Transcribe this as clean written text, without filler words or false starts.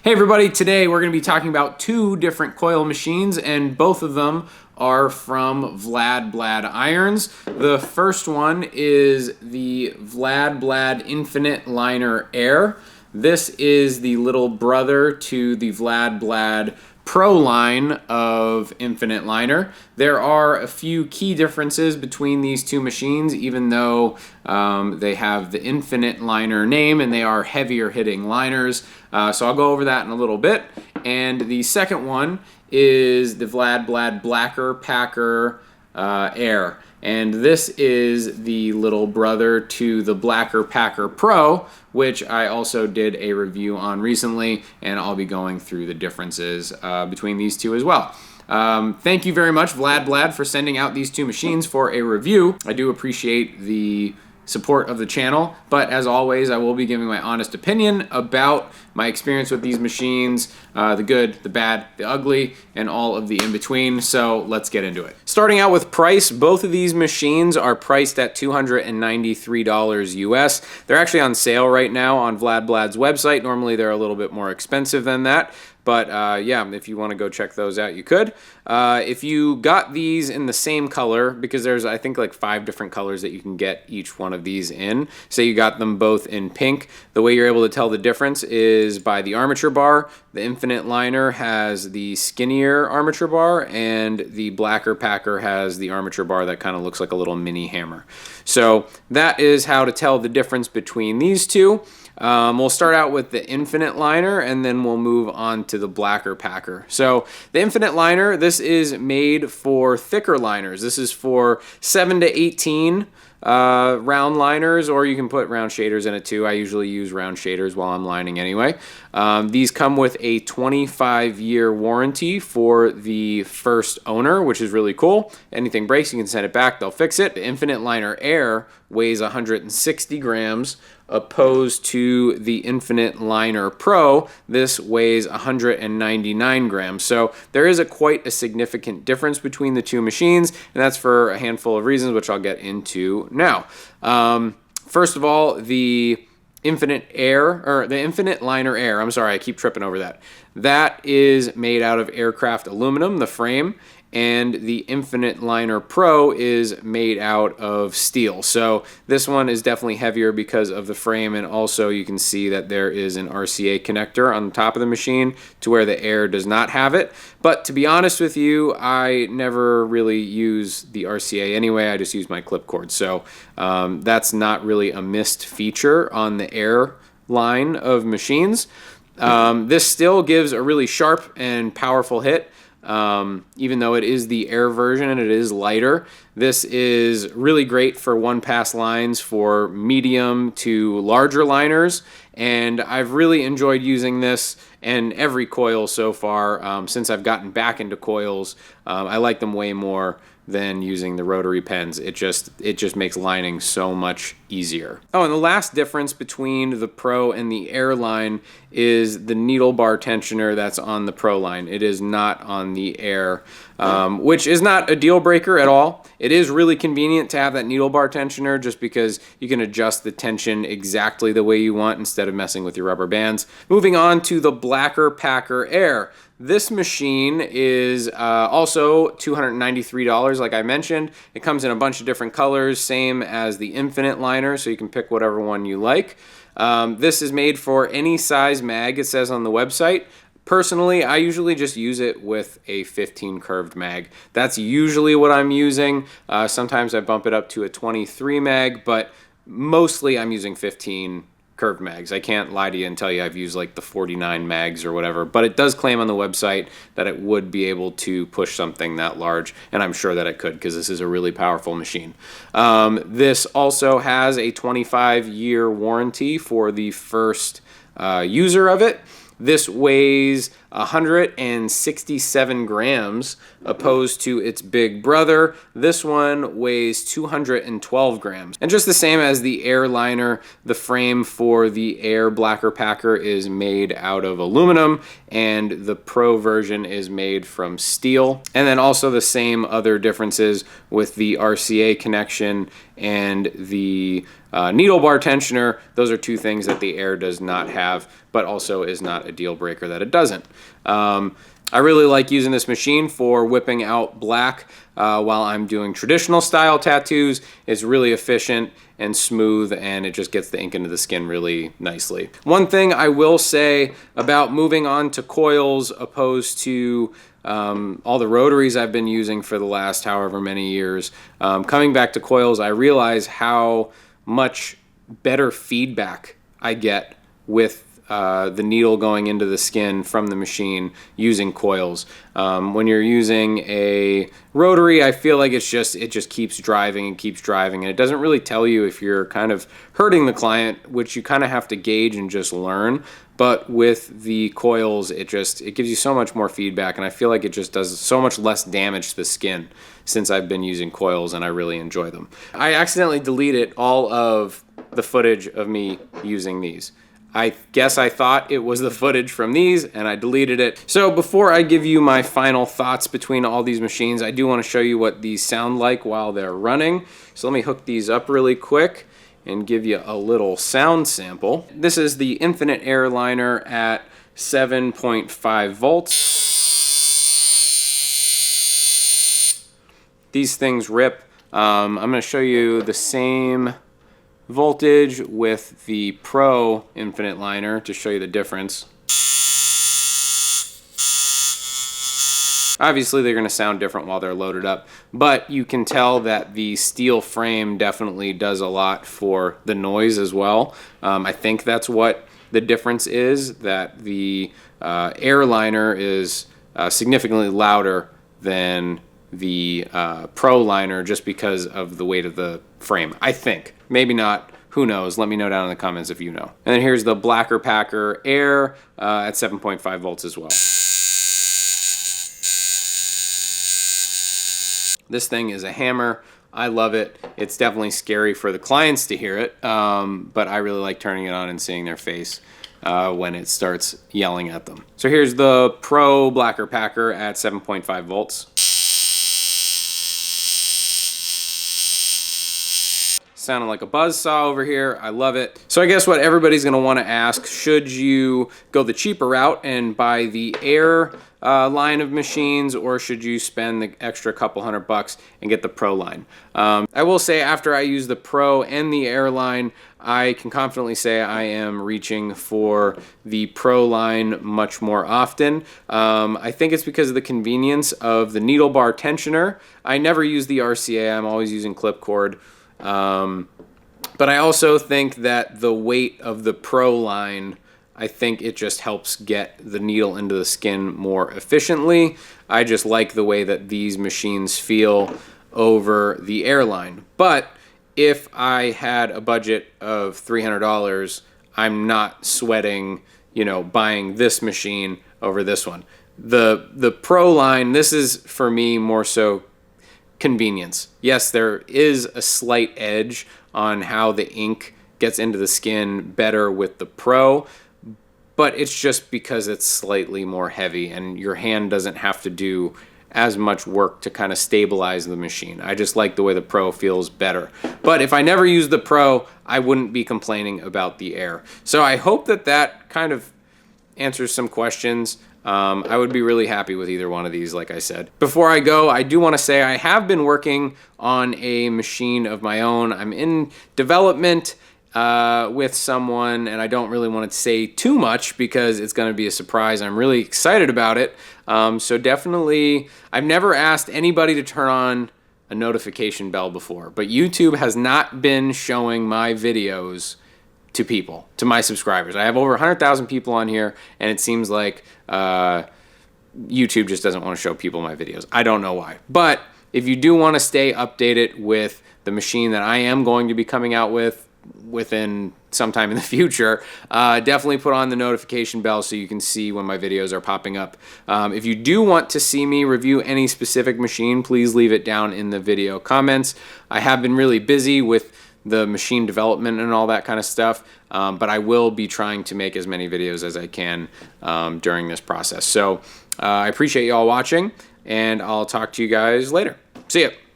Hey everybody, today we're going to be talking about two different coil machines, and both of them are from Vlad Blad irons. The first one is the Vlad Blad Infinite Liner Air. This is the little brother to the Vlad Blad Pro line of Infinite Liner. There are a few key differences between these two machines, even though they have the Infinite Liner name and they are heavier hitting liners. So I'll go over that in a little bit. And the second one is the Vlad Blad Blacker Packer Air. And this is the little brother to the Blacker Packer Pro, which I also did a review on recently, and I'll be going through the differences between these two as well. Thank you very much, Vlad Blad, for sending out these two machines for a review. I do appreciate the support of the channel, but as always, I will be giving my honest opinion about my experience with these machines, the good, the bad, the ugly, and all of the in-between. So let's get into it. Starting out with price, both of these machines are priced at $293 US. They're actually on sale right now on Vlad Blad's website. Normally they're a little bit more expensive than that. But yeah, if you want to go check those out, you could. If you got these in the same color, because there's, I think, like 5 different colors that you can get each one of these in. Say you got them both in pink. The way you're able to tell the difference is by the armature bar. The Infinite Liner has the skinnier armature bar, and the Blacker Packer has the armature bar that kind of looks like a little mini hammer. So that is how to tell the difference between these two. We'll start out with the Infinite Liner, and then we'll move on to the Blacker Packer. So the Infinite Liner, this is made for thicker liners. This is for 7 to 18 round liners, or you can put round shaders in it too. I usually use round shaders while I'm lining anyway. These come with a 25-year warranty for the first owner, which is really cool. Anything breaks, you can send it back, they'll fix it. The Infinite Liner Air weighs 160 grams, opposed to the Infinite Liner Pro. This weighs 199 grams. So there is quite a significant difference between the two machines, and that's for a handful of reasons, which I'll get into now. First of all, the Infinite Liner Air, I'm sorry, I keep tripping over that. That is made out of aircraft aluminum, the frame, and the Infinite Liner Pro is made out of steel. So this one is definitely heavier because of the frame, and also you can see that there is an RCA connector on the top of the machine to where the Air does not have it. But to be honest with you, I never really use the RCA anyway. I just use my clip cord. So that's not really a missed feature on the Air line of machines. This still gives a really sharp and powerful hit. Even though it is the Air version and it is lighter, this is really great for one-pass lines for medium to larger liners, and I've really enjoyed using this and every coil so far. Since I've gotten back into coils, I like them way more than using the rotary pens. It just makes lining so much easier. Oh, and the last difference between the Pro and the Air line is the needle bar tensioner that's on the Pro line. It is not on the Air, which is not a deal breaker at all. It is really convenient to have that needle bar tensioner just because you can adjust the tension exactly the way you want instead of messing with your rubber bands. Moving on to the Blacker Packer Air. This machine is also $293, like I mentioned. It comes in a bunch of different colors, same as the Infinite Liner, so you can pick whatever one you like. This is made for any size mag, it says on the website. Personally, I usually just use it with a 15 curved mag. That's usually what I'm using. Sometimes I bump it up to a 23 mag, but mostly I'm using 15 curved mags. I can't lie to you and tell you I've used like the 49 mags or whatever, but it does claim on the website that it would be able to push something that large, and I'm sure that it could because this is a really powerful machine. This also has a 25-year warranty for the first user of it. This weighs 167 grams opposed to its big brother. This one weighs 212 grams. And just the same as the Air Liner, the frame for the Air Blacker Packer is made out of aluminum, and the Pro version is made from steel. And then also the same other differences with the RCA connection and the needle bar tensioner. Those are two things that the air does not have, but also is not a deal breaker that it doesn't. I really like using this machine for whipping out black while I'm doing traditional style tattoos. It's really efficient and smooth, and it just gets the ink into the skin really nicely. One thing I will say about moving on to coils opposed to all the rotaries I've been using for the last however many years, coming back to coils, I realize how much better feedback I get with the needle going into the skin from the machine using coils. When you're using a rotary, I feel like it just keeps driving and keeps driving, and it doesn't really tell you if you're kind of hurting the client, which you kind of have to gauge and just learn. But with the coils, it gives you so much more feedback, and I feel like it just does so much less damage to the skin since I've been using coils, and I really enjoy them. I accidentally deleted all of the footage of me using these. I guess I thought it was the footage from these, and I deleted it. So before I give you my final thoughts between all these machines, I do want to show you what these sound like while they're running. So let me hook these up really quick and give you a little sound sample. This is the Infinite Airliner at 7.5 volts. These things rip. I'm going to show you the same voltage with the Pro Infinite Liner to show you the difference. Obviously they're going to sound different while they're loaded up, but you can tell that the steel frame definitely does a lot for the noise as well. I think that's what the difference is, that the Airliner is significantly louder than the Pro Liner just because of the weight of the frame, I think. Maybe not. Who knows? Let me know down in the comments if you know. And then here's the Blacker Packer Air at 7.5 volts as well. This thing is a hammer. I love it. It's definitely scary for the clients to hear it, but I really like turning it on and seeing their face when it starts yelling at them. So here's the Pro Blacker Packer at 7.5 volts. Sounding like a buzzsaw over here. I love it. So I guess what everybody's gonna wanna ask, should you go the cheaper route and buy the Air line of machines, or should you spend the extra couple $100 and get the Pro line? I will say after I use the Pro and the Air line, I can confidently say I am reaching for the Pro line much more often. I think it's because of the convenience of the needle bar tensioner. I never use the RCA, I'm always using clip cord. But I also think that the weight of the Pro line, I think it just helps get the needle into the skin more efficiently. I just like the way that these machines feel over the Airline. But if I had a budget of $300, I'm not sweating, you know, buying this machine over this one. The Pro line, this is for me more so convenience. Yes, there is a slight edge on how the ink gets into the skin better with the Pro, but it's just because it's slightly more heavy and your hand doesn't have to do as much work to kind of stabilize the machine. I just like the way the Pro feels better. But if I never used the Pro, I wouldn't be complaining about the Air. So I hope that that kind of answers some questions. I would be really happy with either one of these, like I said. Before I go, I do want to say I have been working on a machine of my own. I'm in development with someone, and I don't really want to say too much because it's going to be a surprise. I'm really excited about it. So definitely, I've never asked anybody to turn on a notification bell before, but YouTube has not been showing my videos to people, to my subscribers. I have over 100,000 people on here, and it seems like YouTube just doesn't want to show people my videos. I don't know why. But if you do want to stay updated with the machine that I am going to be coming out with within sometime in the future, definitely put on the notification bell so you can see when my videos are popping up. If you do want to see me review any specific machine, please leave it down in the video comments. I have been really busy with the machine development and all that kind of stuff, but I will be trying to make as many videos as I can during this process. So I appreciate you all watching, and I'll talk to you guys later. See ya.